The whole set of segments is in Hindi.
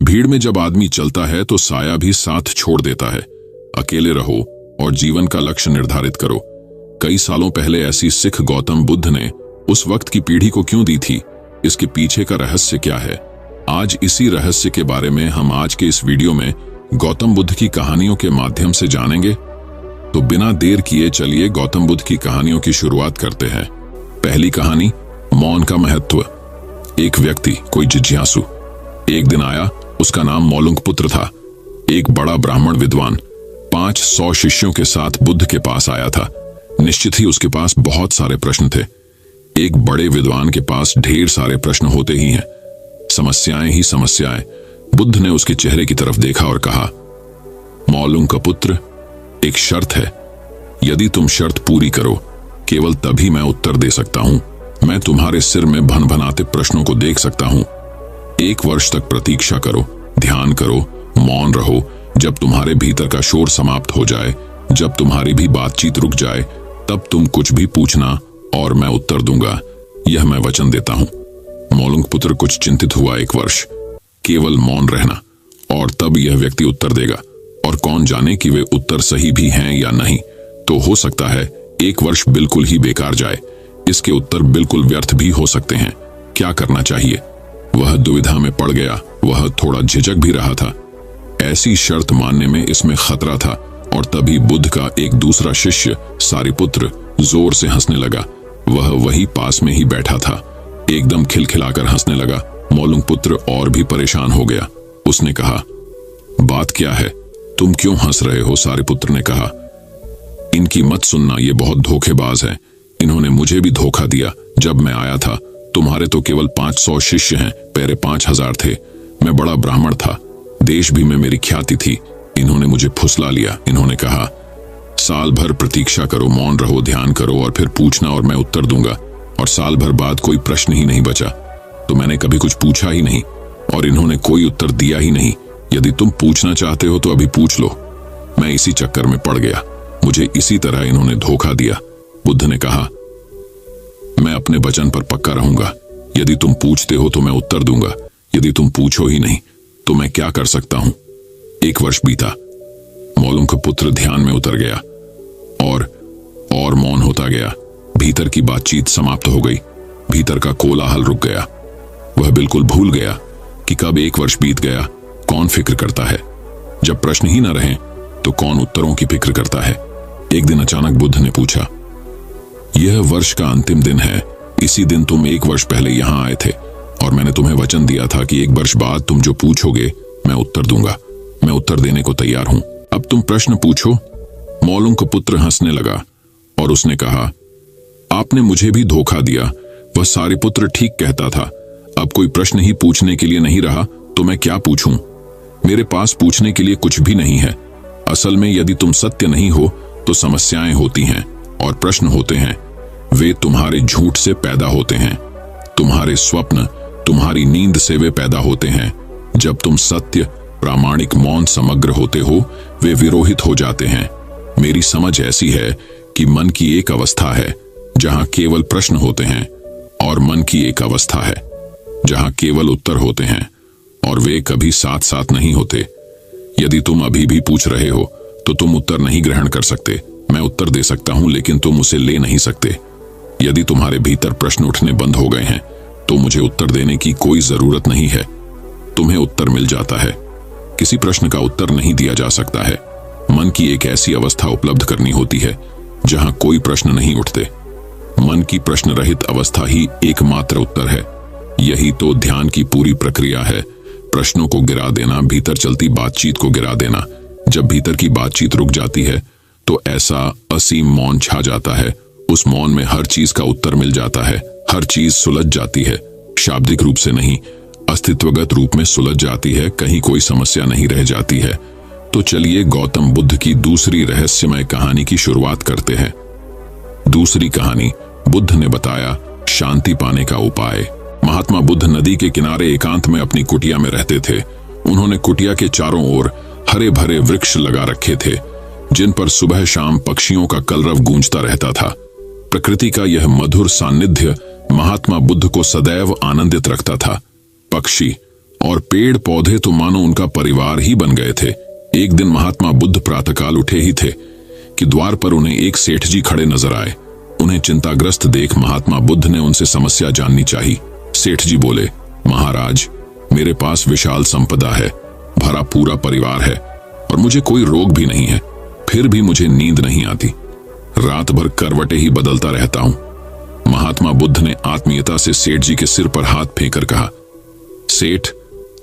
भीड़ में जब आदमी चलता है तो साया भी साथ छोड़ देता है। अकेले रहो और जीवन का लक्ष्य निर्धारित करो। कई सालों पहले ऐसी सीख गौतम बुद्ध ने उस वक्त की पीढ़ी को क्यों दी थी? इसके पीछे का रहस्य क्या है? आज इसी रहस्य के बारे में हम आज के इस वीडियो में गौतम बुद्ध की कहानियों के माध्यम से जानेंगे। तो बिना देर किए चलिए गौतम बुद्ध की कहानियों की शुरुआत करते हैं। पहली कहानी, मौन का महत्व। एक व्यक्ति, कोई जिज्ञासु, एक दिन आया। उसका नाम मौलुंकपुत्र था। एक बड़ा ब्राह्मण विद्वान 500 शिष्यों के साथ बुद्ध के पास आया था। निश्चित ही उसके पास बहुत सारे प्रश्न थे। एक बड़े विद्वान के पास ढेर सारे प्रश्न होते ही हैं, समस्याएं ही समस्याएं। बुद्ध ने उसके चेहरे की तरफ देखा और कहा, मौलुंकपुत्र, एक शर्त है। यदि तुम शर्त पूरी करो, केवल तभी मैं उत्तर दे सकता हूं। मैं तुम्हारे सिर में भनभनाते प्रश्नों को देख सकता हूं। 1 वर्ष तक प्रतीक्षा करो, ध्यान करो, मौन रहो। जब तुम्हारे भीतर का शोर समाप्त हो जाए, जब तुम्हारी भी बातचीत रुक जाए, तब तुम कुछ भी पूछना और मैं उत्तर दूंगा। यह मैं वचन देता हूं। मौलुंकपुत्र कुछ चिंतित हुआ। 1 वर्ष केवल मौन रहना, और तब यह व्यक्ति उत्तर देगा। और कौन जाने कि वे उत्तर सही भी हैं या नहीं। तो हो सकता है 1 वर्ष बिल्कुल ही बेकार जाए। इसके उत्तर बिल्कुल व्यर्थ भी हो सकते हैं। क्या करना चाहिए? वह दुविधा में पड़ गया। वह थोड़ा झिझक भी रहा था। ऐसी शर्त मानने में इसमें खतरा था। और तभी बुद्ध का एक दूसरा शिष्य सारिपुत्र जोर से हंसने लगा। वह वही पास में ही बैठा था। एकदम खिलखिलाकर हंसने लगा। मौलुंकपुत्र और भी परेशान हो गया। उसने कहा, बात क्या है? तुम क्यों हंस रहे हो? सारिपुत्र ने कहा, इनकी मत सुनना, ये बहुत धोखेबाज है। इन्होंने मुझे भी धोखा दिया। जब मैं आया था, तुम्हारे तो केवल 500 शिष्य हैं, पहले 5000 थे। मैं बड़ा ब्राह्मण था, देश भी में मेरी ख्याति थी। इन्होंने मुझे फुसला लिया। इन्होंने कहा, साल भर प्रतीक्षा करो, मौन रहो, ध्यान करो और फिर पूछना और मैं उत्तर दूंगा। और साल भर बाद कोई प्रश्न ही नहीं बचा। तो मैंने कभी कुछ पूछा ही नहीं और इन्होंने कोई उत्तर दिया ही नहीं। यदि तुम पूछना चाहते हो तो अभी पूछ लो। मैं इसी चक्कर में पड़ गया। मुझे इसी तरह इन्होंने धोखा दिया। बुद्ध ने कहा, मैं अपने वचन पर पक्का रहूंगा। यदि तुम पूछते हो तो मैं उत्तर दूंगा। यदि तुम पूछो ही नहीं तो मैं क्या कर सकता हूं? 1 वर्ष बीता। मौलुंकपुत्र ध्यान में उतर गया और मौन होता गया। भीतर की बातचीत समाप्त हो गई। भीतर का कोलाहल रुक गया। वह बिल्कुल भूल गया कि कब 1 वर्ष बीत गया। कौन फिक्र करता है? जब प्रश्न ही न रहे तो कौन उत्तरों की फिक्र करता है? एक दिन अचानक बुद्ध ने पूछा, यह वर्ष का अंतिम दिन है। इसी दिन तुम 1 वर्ष पहले यहां आए थे और मैंने तुम्हें वचन दिया था कि 1 वर्ष बाद तुम जो पूछोगे मैं उत्तर दूंगा। मैं उत्तर देने को तैयार हूं। अब तुम प्रश्न पूछो। मौलुंकपुत्र हंसने लगा और उसने कहा, आपने मुझे भी धोखा दिया। वह सारिपुत्र ठीक कहता था। अब कोई प्रश्न ही पूछने के लिए नहीं रहा तो मैं क्या पूछूं? मेरे पास पूछने के लिए कुछ भी नहीं है। असल में यदि तुम सत्य नहीं हो तो समस्याएं होती हैं और प्रश्न होते हैं। वे तुम्हारे झूठ से पैदा होते हैं। तुम्हारे स्वप्न, तुम्हारी नींद से वे पैदा होते हैं। जब तुम सत्य, प्रामाणिक, मौन, समग्र होते हो, वे विरोहित हो जाते हैं। मेरी समझ ऐसी है कि मन की एक अवस्था है जहां केवल प्रश्न होते हैं और मन की एक अवस्था है जहां केवल उत्तर होते हैं और वे कभी साथ साथ नहीं होते। यदि तुम अभी भी पूछ रहे हो तो तुम उत्तर नहीं ग्रहण कर सकते। मैं उत्तर दे सकता हूं लेकिन तुम उसे ले नहीं सकते। यदि तुम्हारे भीतर प्रश्न उठने बंद हो गए हैं तो मुझे उत्तर देने की कोई जरूरत नहीं है। तुम्हें उत्तर मिल जाता है। किसी प्रश्न का उत्तर नहीं दिया जा सकता है। मन की एक ऐसी अवस्था उपलब्ध करनी होती है जहां कोई प्रश्न नहीं उठते। मन की प्रश्न रहित अवस्था ही एकमात्र उत्तर है। यही तो ध्यान की पूरी प्रक्रिया है। प्रश्नों को गिरा देना, भीतर चलती बातचीत को गिरा देना। जब भीतर की बातचीत रुक जाती है तो ऐसा असीम मौन छा जाता है। उस मौन में हर चीज का उत्तर मिल जाता है। हर चीज सुलझ जाती है। शाब्दिक रूप से नहीं, अस्तित्वगत रूप में सुलझ जाती है। कहीं कोई समस्या नहीं रह जाती है। तो चलिए गौतम बुद्ध की दूसरी रहस्यमय कहानी की शुरुआत करते हैं। दूसरी कहानी, बुद्ध ने बताया शांति पाने का उपाय। महात्मा बुद्ध नदी के किनारे एकांत में अपनी कुटिया में रहते थे। उन्होंने कुटिया के चारों ओर हरे भरे वृक्ष लगा रखे थे जिन पर सुबह शाम पक्षियों का कलरव गूंजता रहता था। प्रकृति का यह मधुर सानिध्य महात्मा बुद्ध को सदैव आनंदित रखता था। पक्षी और पेड़ पौधे तो मानो उनका परिवार ही बन गए थे। एक दिन महात्मा बुद्ध प्रातःकाल उठे ही थे कि द्वार पर उन्हें एक सेठ जी खड़े नजर आए। उन्हें चिंताग्रस्त देख महात्मा बुद्ध ने उनसे समस्या जाननी चाहिए। सेठ जी बोले, महाराज, मेरे पास विशाल संपदा है, भरा पूरा परिवार है और मुझे कोई रोग भी नहीं है, फिर भी मुझे नींद नहीं आती। रात भर करवटें ही बदलता रहता हूं। महात्मा बुद्ध ने आत्मीयता से सेठ जी के सिर पर हाथ फेंकर कहा, सेठ,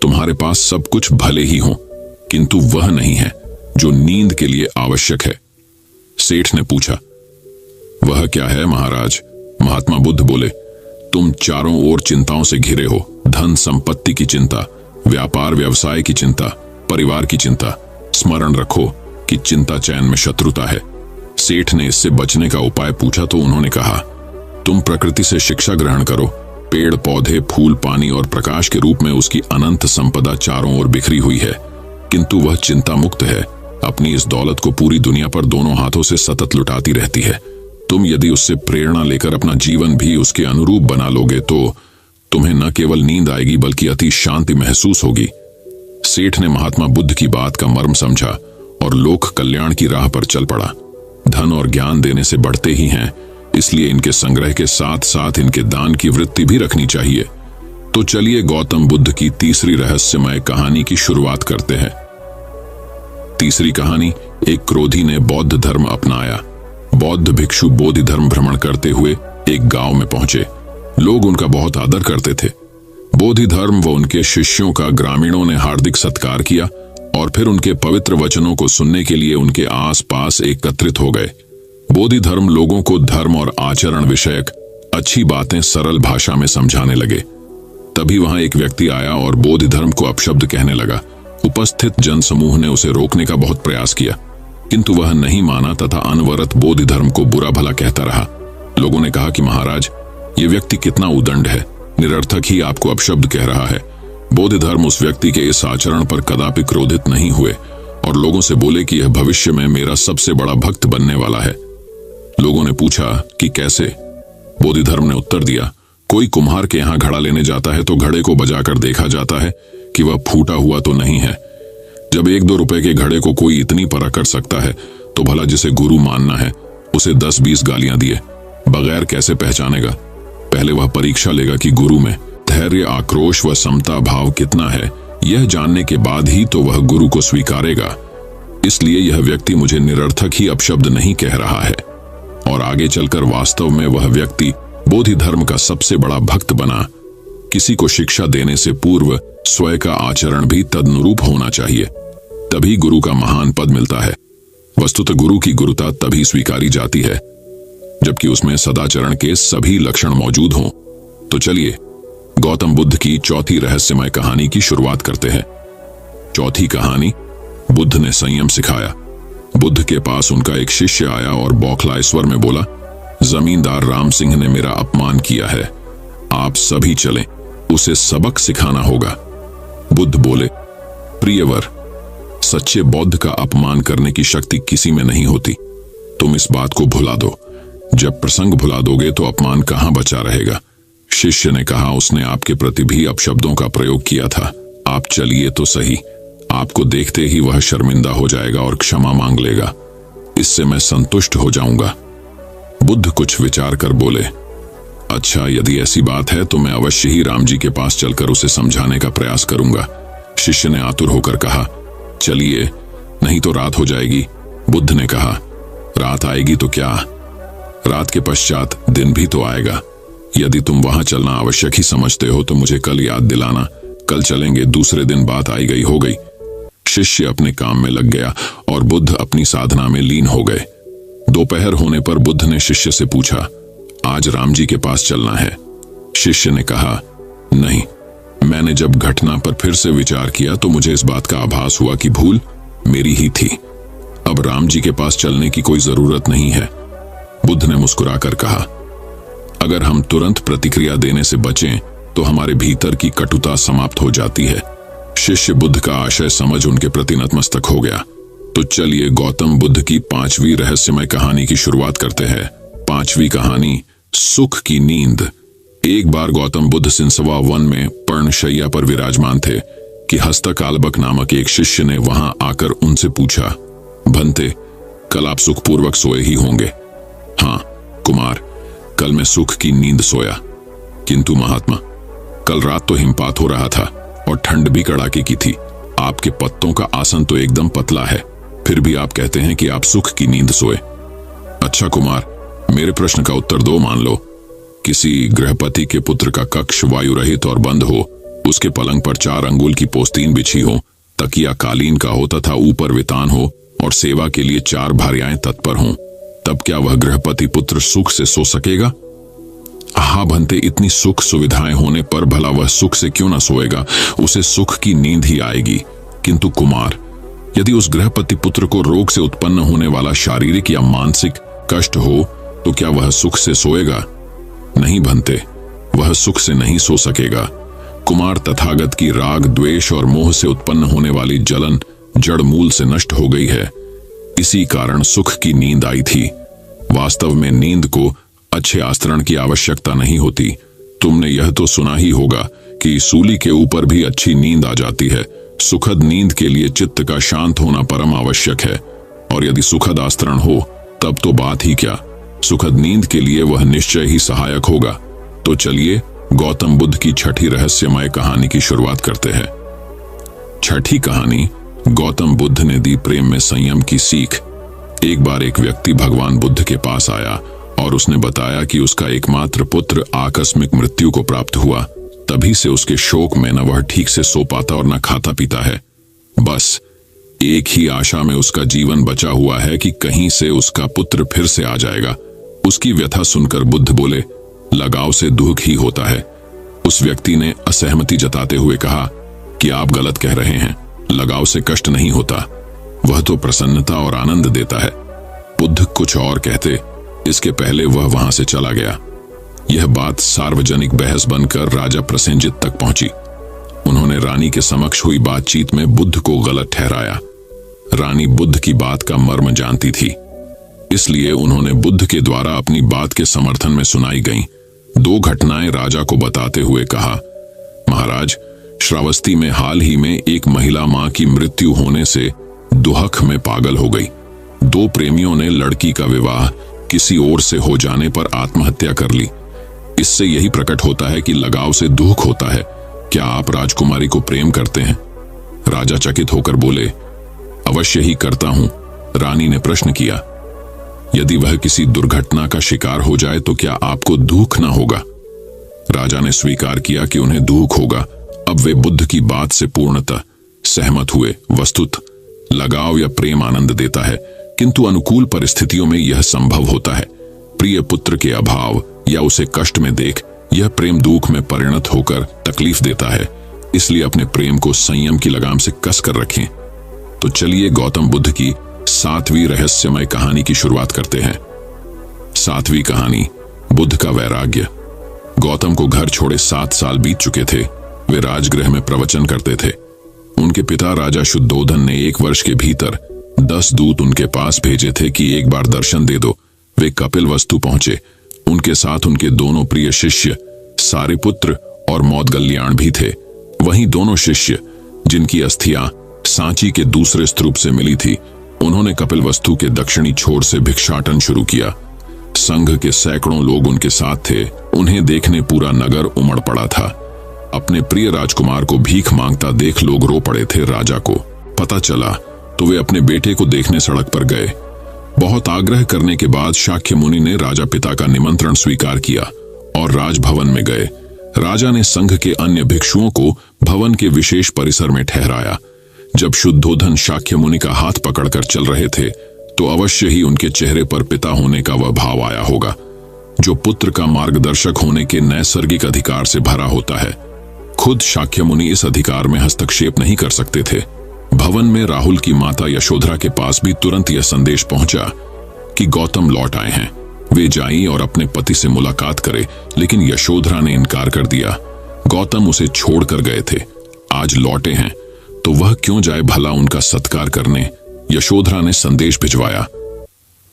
तुम्हारे पास सब कुछ भले ही हो, किंतु वह नहीं है जो नींद के लिए आवश्यक है। सेठ ने पूछा, वह क्या है महाराज? महात्मा बुद्ध बोले, तुम चारों ओर चिंताओं से घिरे हो। धन संपत्ति की चिंता, व्यापार व्यवसाय की चिंता, परिवार की चिंता। स्मरण रखो कि चिंता चैन में शत्रुता है। सेठ ने इससे बचने का उपाय पूछा तो उन्होंने कहा, तुम प्रकृति से शिक्षा ग्रहण करो। पेड़ पौधे, फूल, पानी और प्रकाश के रूप में उसकी अनंत संपदा चारों ओर बिखरी हुई है, किंतु वह चिंता मुक्त है। अपनी इस दौलत को पूरी दुनिया पर दोनों हाथों से सतत लुटाती रहती है। तुम यदि उससे प्रेरणा लेकर अपना जीवन भी उसके अनुरूप बना लोगे तो तुम्हें न केवल नींद आएगी बल्कि अति शांति महसूस होगी। सेठ ने महात्मा बुद्ध की बात का मर्म समझा और लोक कल्याण की राह पर चल पड़ा। धन और ज्ञान देने से बढ़ते ही हैं, इसलिए इनके संग्रह के साथ साथ इनके दान की वृत्ति भी रखनी चाहिए। तो चलिए गौतम बुद्ध की तीसरी रहस्यमय कहानी की शुरुआत करते हैं। तीसरी कहानी, एक क्रोधी ने बौद्ध धर्म अपनाया। बौद्ध भिक्षु बोधि धर्म भ्रमण करते हुए एक गांव में पहुंचे। लोग उनका बहुत आदर करते थे। बोधि धर्म व उनके शिष्यों का ग्रामीणों ने हार्दिक सत्कार किया और फिर उनके पवित्र वचनों को सुनने के लिए उनके आसपास एकत्रित हो गए। बोधि धर्म लोगों को धर्म और आचरण विषयक अच्छी बातें सरल भाषा में समझाने लगे। तभी वहां एक व्यक्ति आया और बोधि धर्म को अपशब्द कहने लगा। उपस्थित जनसमूह ने उसे रोकने का बहुत प्रयास किया, किंतु वह नहीं माना तथा अनवरत बोधि धर्म को बुरा भला कहता रहा। लोगों ने कहा कि महाराज, ये व्यक्ति कितना उदंड है, निरर्थक ही आपको अपशब्द कह रहा है। बोधि धर्म उस व्यक्ति के इस आचरण पर कदापि क्रोधित नहीं हुए और लोगों से बोले कि यह भविष्य में मेरा सबसे बड़ा भक्त बनने वाला है। लोगों ने पूछा कि कैसे? बोधि धर्म ने उत्तर दिया, कोई कुम्हार के यहाँ घड़ा लेने जाता है तो घड़े को बजाकर देखा जाता है कि वह फूटा हुआ तो नहीं है। जब 1-2 रुपए के घड़े को कोई इतनी परख कर सकता है तो भला जिसे गुरु मानना है उसे 10-20 गालियां दिए बगैर कैसे पहचानेगा? पहले वह परीक्षा लेगा कि गुरु में धैर्य, आक्रोश व समता भाव कितना है। यह जानने के बाद ही तो वह गुरु को स्वीकारेगा। इसलिए यह व्यक्ति मुझे निरर्थक ही अपशब्द नहीं कह रहा है। और आगे चलकर वास्तव में वह व्यक्ति बोधि धर्म का सबसे बड़ा भक्त बना। किसी को शिक्षा देने से पूर्व स्वयं का आचरण भी तदनुरूप होना चाहिए, तभी गुरु का महान पद मिलता है। वस्तुतः गुरु की गुरुता तभी स्वीकारी जाती है जबकि उसमें सदाचरण के सभी लक्षण मौजूद हों। तो चलिए गौतम बुद्ध की चौथी रहस्यमय कहानी की शुरुआत करते हैं। चौथी कहानी, बुद्ध ने संयम सिखाया। बुद्ध के पास उनका एक शिष्य आया और बौखलाए स्वर में बोला, जमींदार राम सिंह ने मेरा अपमान किया है, आप सभी चलें, उसे सबक सिखाना होगा। बुद्ध बोले, प्रियवर, सच्चे बौद्ध का अपमान करने की शक्ति किसी में नहीं होती। तुम इस बात को भुला दो। जब प्रसंग भुला दोगे तो अपमान कहां बचा रहेगा। शिष्य ने कहा, उसने आपके प्रति भी अपशब्दों का प्रयोग किया था। आप चलिए तो सही, आपको देखते ही वह शर्मिंदा हो जाएगा और क्षमा मांग लेगा। इससे मैं संतुष्ट हो जाऊंगा। बुद्ध कुछ विचार कर बोले, अच्छा, यदि ऐसी बात है तो मैं अवश्य ही राम जी के पास चलकर उसे समझाने का प्रयास करूंगा। शिष्य ने आतुर होकर कहा, चलिए, नहीं तो रात हो जाएगी। बुद्ध ने कहा, रात आएगी तो क्या, रात के पश्चात दिन भी तो आएगा। यदि तुम वहां चलना आवश्यक ही समझते हो तो मुझे कल याद दिलाना, कल चलेंगे। दूसरे दिन बात आई गई हो गई। शिष्य अपने काम में लग गया और बुद्ध अपनी साधना में लीन हो गए। दोपहर होने पर बुद्ध ने शिष्य से पूछा, आज राम जी के पास चलना है? शिष्य ने कहा, नहीं, मैंने जब घटना पर फिर से विचार किया तो मुझे इस बात का आभास हुआ कि भूल मेरी ही थी। अब राम जी के पास चलने की कोई जरूरत नहीं है। बुद्ध ने मुस्कुराकर कहा, अगर हम तुरंत प्रतिक्रिया देने से बचें तो हमारे भीतर की कटुता समाप्त हो जाती है। शिष्य बुद्ध का आशय समझ उनके प्रति नतमस्तक हो गया। तो चलिए गौतम बुद्ध की 5वीं रहस्यमय कहानी की शुरुआत करते हैं। 5वीं कहानी, सुख की नींद। एक बार गौतम बुद्ध सिंसवा वन में पर्णशैया पर विराजमान थे। कि हस्तकालबक नामक एक शिष्य ने वहां आकर उनसे पूछा, भंते, कल आप सुखपूर्वक सोए ही होंगे। हाँ कुमार, कल मैं सुख की नींद सोया। किंतु महात्मा, कल रात तो हिमपात हो रहा था और ठंड भी कड़ाके की थी। आपके पत्तों का आसन तो एकदम पतला है, फिर भी आप कहते हैं कि आप सुख की नींद सोए। अच्छा कुमार, मेरे प्रश्न का उत्तर दो। मान लो किसी गृहपति के पुत्र का कक्ष वायु रहित और बंद हो, उसके पलंग पर 4 अंगुल की पोस्तीन बिछी हो, तकिया कालीन का हो तथा ऊपर वितान हो और सेवा के लिए 4 भार्याएं तत्पर हों, तब क्या वह गृहपति पुत्र सुख से सो सकेगा? हाँ भंते, इतनी सुख सुविधाएं होने पर भला वह सुख से क्यों ना सोएगा, उसे सुख की नींद ही आएगी। किंतु कुमार, यदि उस गृहपति पुत्र को रोग से उत्पन्न होने वाला शारीरिक या मानसिक कष्ट हो तो क्या वह सुख से सोएगा? नहीं भंते, वह सुख से नहीं सो सकेगा। कुमार, तथागत की राग, द्वेष और मोह से उत्पन्न होने वाली जलन जड़ मूल से नष्ट हो गई है। इसी कारण सुख की नींद आई थी। वास्तव में नींद को अच्छे आस्तरण की आवश्यकता नहीं होती। तुमने यह तो सुना ही होगा कि सूली के ऊपर भी अच्छी नींद आ जाती है। सुखद नींद के लिए चित्त का शांत होना परम आवश्यक है, और यदि सुखद आस्तरण हो तब तो बात ही क्या, सुखद नींद के लिए वह निश्चय ही सहायक होगा। तो चलिए गौतम बुद्ध की छठी रहस्यमय कहानी की शुरुआत करते हैं। छठी कहानी, गौतम बुद्ध ने दी प्रेम में संयम की सीख। एक बार एक व्यक्ति भगवान बुद्ध के पास आया और उसने बताया कि उसका एकमात्र पुत्र आकस्मिक मृत्यु को प्राप्त हुआ। तभी से उसके शोक में न वह ठीक से सो पाता और न खाता पीता है। बस एक ही आशा में उसका जीवन बचा हुआ है कि कहीं से उसका पुत्र फिर से आ जाएगा। उसकी व्यथा सुनकर बुद्ध बोले, लगाव से दुख ही होता है। उस व्यक्ति ने असहमति जताते हुए कहा कि आप गलत कह रहे हैं, लगाव से कष्ट नहीं होता, वह तो प्रसन्नता और आनंद देता है। बुद्ध कुछ और कहते, इसके पहले वह वहां से चला गया। यह बात सार्वजनिक बहस बनकर राजा प्रसेनजित तक पहुंची। उन्होंने रानी के समक्ष हुई बातचीत में बुद्ध को गलत ठहराया। रानी बुद्ध की बात का मर्म जानती थी, इसलिए उन्होंने बुद्ध के द्वारा अपनी बात के समर्थन में सुनाई गईं 2 घटनाएं राजा को बताते हुए कहा, महाराज, श्रावस्ती में हाल ही में एक महिला मां की मृत्यु होने से दुहक में पागल हो गई। 2 प्रेमियों ने लड़की का विवाह किसी और से हो जाने पर आत्महत्या कर ली। इससे यही प्रकट होता है कि लगाव से दुख होता है। क्या आप राजकुमारी को प्रेम करते हैं? राजा चकित होकर बोले, अवश्य ही करता हूं। रानी ने प्रश्न किया, यदि वह किसी दुर्घटना का शिकार हो जाए तो क्या आपको दुख न होगा? राजा ने स्वीकार किया कि उन्हें दुख होगा। अब वे बुद्ध की बात से पूर्णतः सहमत हुए। वस्तुत लगाव या प्रेम आनंद देता है, किंतु अनुकूल परिस्थितियों में यह संभव होता है। प्रिय पुत्र के अभाव या उसे कष्ट में देख यह प्रेम दुख में परिणत होकर तकलीफ देता है। इसलिए अपने प्रेम को संयम की लगाम से कस कर रखें। तो चलिए गौतम बुद्ध की 7वीं रहस्यमय कहानी की शुरुआत करते हैं। 7वीं कहानी, बुद्ध का वैराग्य। गौतम को घर छोड़े 7 साल बीत चुके थे। वे राजगृह में प्रवचन करते थे। उनके पिता राजा शुद्धोधन ने 1 वर्ष के भीतर 10 दूत उनके पास भेजे थे कि एक बार दर्शन दे दो। वे कपिलवस्तु पहुंचे। उनके साथ उनके दोनों प्रिय शिष्य सारिपुत्र और मौदगल्याण भी थे। वहीं दोनों शिष्य जिनकी अस्थियां सांची के दूसरे स्तूप से मिली थी, उन्होंने कपिलवस्तु के दक्षिणी छोर से भिक्षाटन शुरू किया। संघ के सैकड़ों लोग उनके साथ थे। उन्हें देखने पूरा नगर उमड़ पड़ा था। अपने प्रिय राजकुमार को भीख मांगता देख लोग रो पड़े थे। राजा को पता चला तो वे अपने बेटे को देखने सड़क पर गए। बहुत आग्रह करने के बाद शाक्य मुनि ने राजा पिता का निमंत्रण स्वीकार किया और राजभवन में गए। राजा ने संघ के अन्य भिक्षुओं को भवन के विशेष परिसर में ठहराया। जब शुद्धोधन शाक्य मुनि का हाथ पकड़कर चल रहे थे तो अवश्य ही उनके चेहरे पर पिता होने का वह भाव आया होगा जो पुत्र का मार्गदर्शक होने के नैसर्गिक अधिकार से भरा होता है। खुद शाक्य मुनि इस अधिकार में हस्तक्षेप नहीं कर सकते थे। भवन में राहुल की माता यशोधरा के पास भी तुरंत यह संदेश पहुंचा कि गौतम लौट आए हैं। वे जाईं और अपने पति से मुलाकात करे, लेकिन यशोधरा ने इनकार कर दिया। गौतम उसे छोड़कर गए थे, आज लौटे हैं तो वह क्यों जाए भला उनका सत्कार करने। यशोधरा ने संदेश भिजवाया,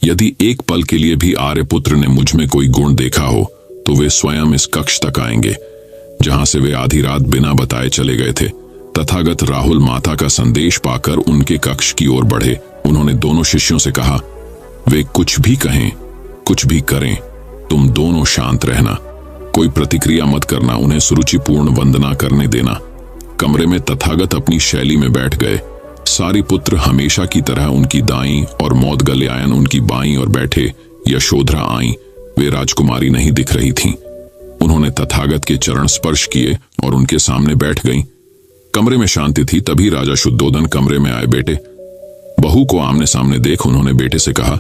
यदि एक पल के लिए भी आर्यपुत्र ने मुझ में कोई गुण देखा हो तो वे स्वयं इस कक्ष तक आएंगे जहां से वे आधी रात बिना बताए चले गए थे। तथागत राहुल माता का संदेश पाकर उनके कक्ष की ओर बढ़े। उन्होंने दोनों शिष्यों से कहा, वे कुछ भी कहें, कुछ भी करें, तुम दोनों शांत रहना, कोई प्रतिक्रिया मत करना, उन्हें सुरुचिपूर्ण वंदना करने देना। कमरे में तथागत अपनी शैली में बैठ गए। सारी पुत्र हमेशा की तरह उनकी दाईं और मौदगल्यायन उनकी बाईं और बैठे। यशोधरा आईं, वे राजकुमारी नहीं दिख रही थीं। उन्होंने तथागत के चरण स्पर्श किए और उनके सामने बैठ गईं। कमरे में शांति थी। तभी राजा शुद्धोदन कमरे में आए। बेटे, बहू को आमने सामने देख उन्होंने बेटे से कहा,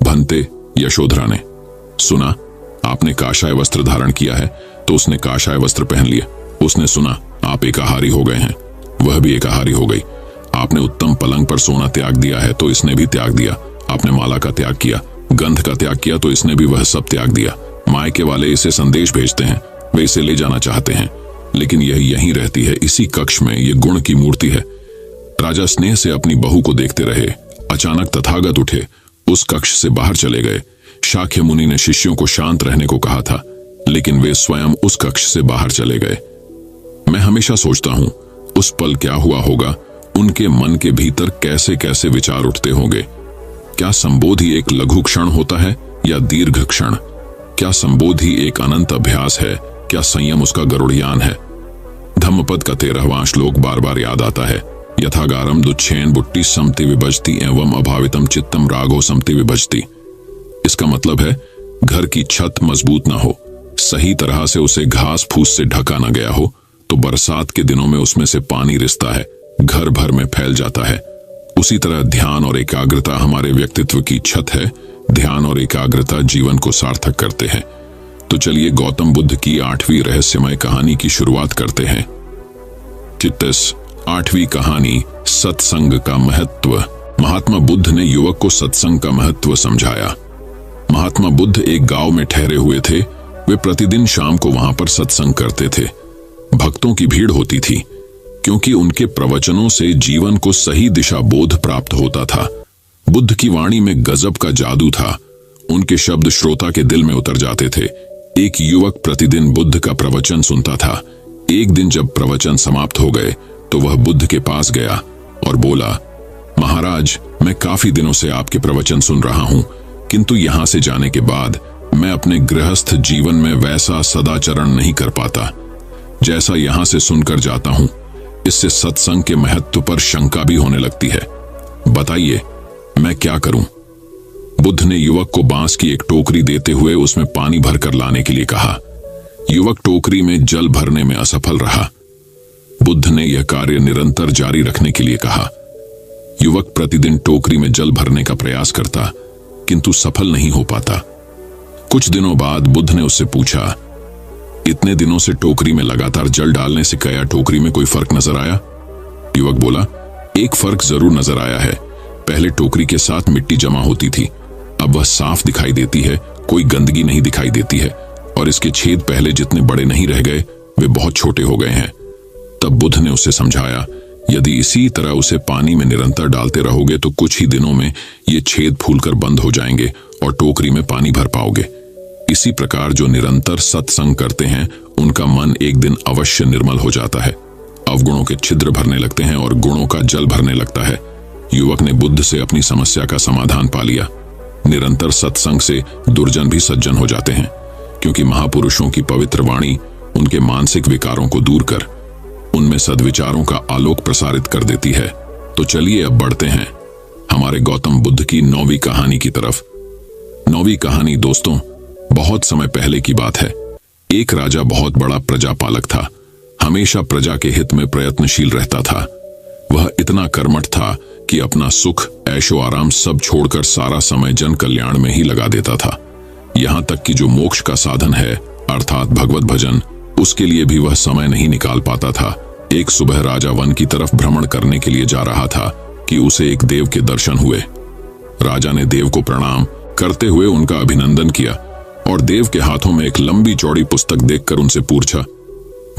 भंते। यशोधरा ने सुना आपने काषाय वस्त्र धारण किया है तो उसने काषाय वस्त्र पहन लिया। उसने सुना आप एकाहारी हो गए हैं, वह भी एकाहारी हो गई। आपने उत्तम पलंग पर सोना त्याग दिया है तो इसने भी त्याग दिया। आपने माला का त्याग किया, गंध का त्याग किया तो इसने भी वह सब त्याग दिया। मायके वाले इसे संदेश भेजते हैं, वे इसे ले जाना चाहते हैं, लेकिन यह यहीं रहती है, इसी कक्ष में। यह गुण की मूर्ति है। राजा स्नेह से अपनी बहू को देखते रहे। अचानक तथागत उठे, उस कक्ष से बाहर चले गए। शाक्य मुनि ने शिष्यों को शांत रहने को कहा था, लेकिन वे स्वयं उस कक्ष से बाहर चले गए। मैं हमेशा सोचता हूं उस पल क्या हुआ होगा, उनके मन के भीतर कैसे कैसे विचार उठते होंगे। क्या संबोधि एक लघु क्षण होता है या दीर्घ क्षण? क्या संबोधि एक अनंत अभ्यास है, क्या संयम उसका गरुड़यान है? धम्मपद का 13वां श्लोक बार बार याद आता है, यथागारम दुच्छेन बुट्टी समति विभजती एवं अभावितम चित्तम रागो समति विभजती। इसका मतलब है घर की छत मजबूत ना हो, सही तरह से उसे घास फूस से ढका ना गया हो, तो बरसात के दिनों में उसमें से पानी रिसता है, घर भर में फैल जाता है। उसी तरह ध्यान और एकाग्रता हमारे व्यक्तित्व की छत है। ध्यान और एकाग्रता जीवन को सार्थक करते हैं। तो चलिए गौतम बुद्ध की 8वीं रहस्यमय कहानी की शुरुआत करते हैं। चित्तस 8वीं कहानी, सत्संग का महत्व। महात्मा बुद्ध ने युवक को सत्संग का महत्व समझाया। महात्मा बुद्ध एक गांव में ठहरे हुए थे। वे प्रतिदिन शाम को वहां पर सत्संग करते थे। भक्तों की भीड़ होती थी, क्योंकि उनके प्रवचनों से जीवन को सही दिशा बोध प्राप्त होता था। बुद्ध की वाणी में गजब का जादू था। उनके शब्द श्रोता के दिल में उतर जाते थे। एक युवक प्रतिदिन बुद्ध का प्रवचन सुनता था। एक दिन जब प्रवचन समाप्त हो गए तो वह बुद्ध के पास गया और बोला, महाराज, मैं काफी दिनों से आपके प्रवचन सुन रहा हूं, किंतु यहां से जाने के बाद मैं अपने गृहस्थ जीवन में वैसा सदाचरण नहीं कर पाता जैसा यहां से सुनकर जाता हूं। इससे सत्संग के महत्व पर शंका भी होने लगती है। बताइए मैं क्या करूं? बुद्ध ने युवक को बांस की एक टोकरी देते हुए उसमें पानी भरकर लाने के लिए कहा। युवक टोकरी में जल भरने में असफल रहा। बुद्ध ने यह कार्य निरंतर जारी रखने के लिए कहा। युवक प्रतिदिन टोकरी में जल भरने का प्रयास करता, किंतु सफल नहीं हो पाता। कुछ दिनों बाद बुद्ध ने उससे पूछा, इतने दिनों से टोकरी में लगातार जल डालने से क्या टोकरी में कोई फर्क नजर आया? युवक बोला, एक फर्क जरूर नजर आया है। पहले टोकरी के साथ मिट्टी जमा होती थी, अब वह साफ दिखाई देती है, कोई गंदगी नहीं दिखाई देती है, और इसके छेद पहले जितने बड़े नहीं रह गए, वे बहुत छोटे हो गए हैं। तब बुद्ध ने उसे समझाया, यदि इसी तरह उसे पानी में निरंतर डालते रहोगे तो कुछ ही दिनों में ये छेद फूलकर बंद हो जाएंगे और टोकरी में पानी भर पाओगे। इसी प्रकार जो निरंतर सत्संग करते हैं उनका मन एक दिन अवश्य निर्मल हो जाता है। अवगुणों के छिद्र भरने लगते हैं और गुणों का जल भरने लगता है। युवक ने बुद्ध से अपनी समस्या का समाधान पा लिया। निरंतर सत्संग से दुर्जन भी सज्जन हो जाते हैं, क्योंकि महापुरुषों की पवित्र वाणी उनके मानसिक विकारों को दूर कर उनमें सद्विचारों का आलोक प्रसारित कर देती है। तो चलिए अब बढ़ते हैं हमारे गौतम बुद्ध की 9वीं कहानी की तरफ। 9वीं कहानी दोस्तों बहुत समय पहले की बात है। एक राजा बहुत बड़ा प्रजापालक था। हमेशा प्रजा के हित में प्रयत्नशील रहता था। वह इतना कर्मठ था कि अपना सुख, ऐशो आराम सब छोड़कर सारा समय जन कल्याण में ही लगा देता था। यहाँ तक कि जो मोक्ष का साधन है अर्थात भगवत भजन, उसके लिए भी वह समय नहीं निकाल पाता था। एक सुबह राजा वन की तरफ भ्रमण करने के लिए जा रहा था कि उसे एक देव के दर्शन हुए। राजा ने देव को प्रणाम करते हुए उनका अभिनंदन किया और देव के हाथों में एक लंबी चौड़ी पुस्तक देखकर उनसे पूछा,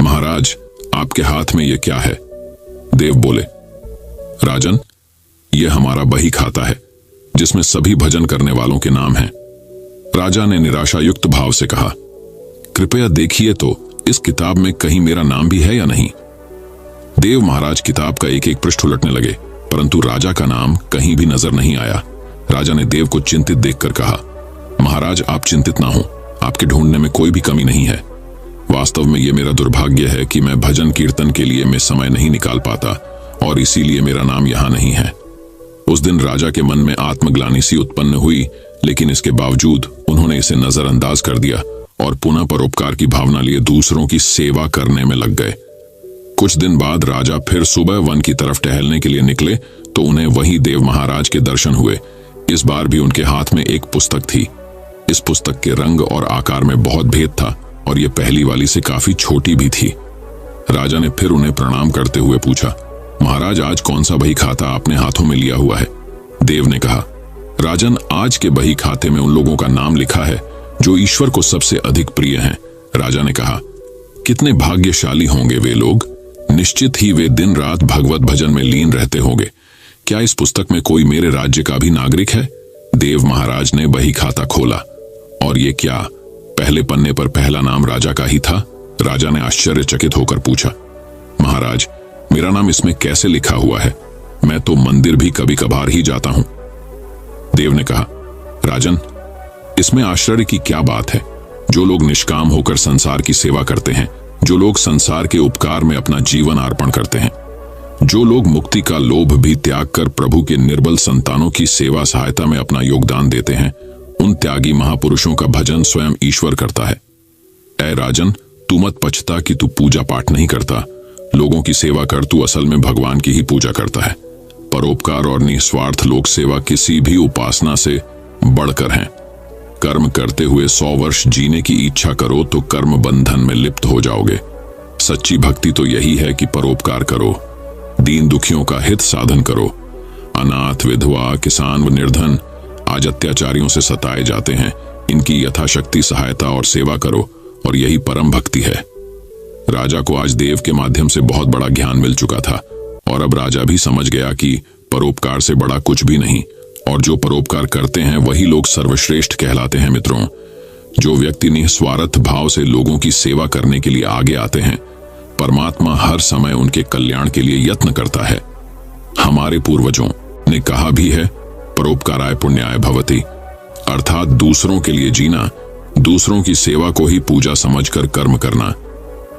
महाराज, आपके हाथ में यह क्या है? देव बोले, राजन, यह हमारा बही खाता है जिसमें सभी भजन करने वालों के नाम हैं। राजा ने निराशायुक्त भाव से कहा, कृपया देखिए तो इस किताब में कहीं मेरा नाम भी है या नहीं? देव महाराज किताब का एक एक पृष्ठ उलटने लगे, परंतु राजा का नाम कहीं भी नजर नहीं आया। राजा ने देव को चिंतित देखकर कहा, महाराज आप चिंतित ना हो, आपके ढूंढने में कोई भी कमी नहीं है। वास्तव में ये मेरा दुर्भाग्य है कि मैं भजन कीर्तन के लिए समय नहीं निकाल पाता और इसीलिए मेरा नाम यहाँ नहीं है। उस दिन राजा के मन में आत्मग्लानि सी उत्पन्न हुई, लेकिन इसके बावजूद उन्होंने इसे नजरअंदाज कर दिया और पुनः परोपकार की भावना लिए दूसरों की सेवा करने में लग गए। कुछ दिन बाद राजा फिर सुबह वन की तरफ टहलने के लिए निकले तो उन्हें वहीं देव महाराज के दर्शन हुए। इस बार भी उनके हाथ में एक पुस्तक थी। इस पुस्तक के रंग और आकार में बहुत भेद था और ये पहली वाली से काफी छोटी भी थी। राजा ने फिर उन्हें प्रणाम करते हुए पूछा, महाराज आज कौन सा बही खाता आपने हाथों में लिया हुआ है? देव ने कहा, राजन आज के बही खाते में उन लोगों का नाम लिखा है जो ईश्वर को सबसे अधिक प्रिय हैं। राजा ने कहा, कितने भाग्यशाली होंगे वे लोग, निश्चित ही वे दिन रात भगवत भजन में लीन रहते होंगे। क्या इस पुस्तक में कोई मेरे राज्य का भी नागरिक है? देव महाराज ने बही खाता खोला और ये क्या, पहले पन्ने पर पहला नाम राजा का ही था? राजा ने आश्चर्यचकित होकर पूछा, महाराज मेरा नाम इसमें कैसे लिखा हुआ है? मैं तो मंदिर भी कभी कभार ही जाता हूं। देव ने कहा, राजन इसमें आश्चर्य की क्या बात है? जो लोग निष्काम होकर संसार की सेवा करते हैं, जो लोग संसार के उपकार में अपना जीवन अर्पण करते हैं, जो लोग मुक्ति का लोभ भी त्याग कर प्रभु के निर्बल संतानों की सेवा सहायता में अपना योगदान देते हैं, उन त्यागी महापुरुषों का भजन स्वयं ईश्वर करता है। ऐ राजन, तू मत पछता कि तू पूजा पाठ नहीं करता, लोगों की सेवा कर, तू असल में भगवान की ही पूजा करता है। परोपकार और निस्वार्थ लोक सेवा किसी भी उपासना से बढ़कर हैं। कर्म करते हुए 100 वर्ष जीने की इच्छा करो तो कर्म बंधन में लिप्त हो जाओगे। सच्ची भक्ति तो यही है कि परोपकार करो, दीन दुखियों का हित साधन करो। अनाथ, विधवा, किसान व निर्धन आज अत्याचारियों से सताए जाते हैं, इनकी यथाशक्ति सहायता और सेवा करो, और यही परम भक्ति है। राजा को आज देव के माध्यम से बहुत बड़ा ज्ञान मिल चुका था और अब राजा भी समझ गया कि परोपकार से बड़ा कुछ भी नहीं, और जो परोपकार करते हैं वही लोग सर्वश्रेष्ठ कहलाते हैं। मित्रों, जो व्यक्ति निस्वार्थ भाव से लोगों की सेवा करने के लिए आगे आते हैं, परमात्मा हर समय उनके कल्याण के लिए यत्न करता है। हमारे पूर्वजों ने कहा भी है, परोपकाराय पुण्याय भवति, अर्थात दूसरों के लिए जीना, दूसरों की सेवा को ही पूजा समझकर कर्म करना।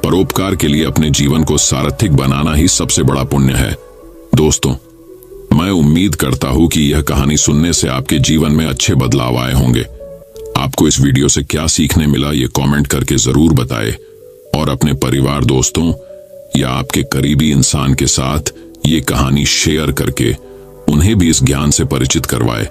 परोपकार के लिए अपने जीवन को सारथिक बनाना ही सबसे बड़ा पुण्य है। दोस्तों, मैं उम्मीद करता हूं कि यह कहानी सुनने से आपके जीवन में अच्छे बदलाव आए होंगे। आपको इस वीडियो से क्या सीखने मिला ये कमेंट करके जरूर बताएं और अपने परिवार, दोस्तों या आपके करीबी इंसान के साथ ये कहानी शेयर करके उन्हें भी इस ज्ञान से परिचित करवाएं।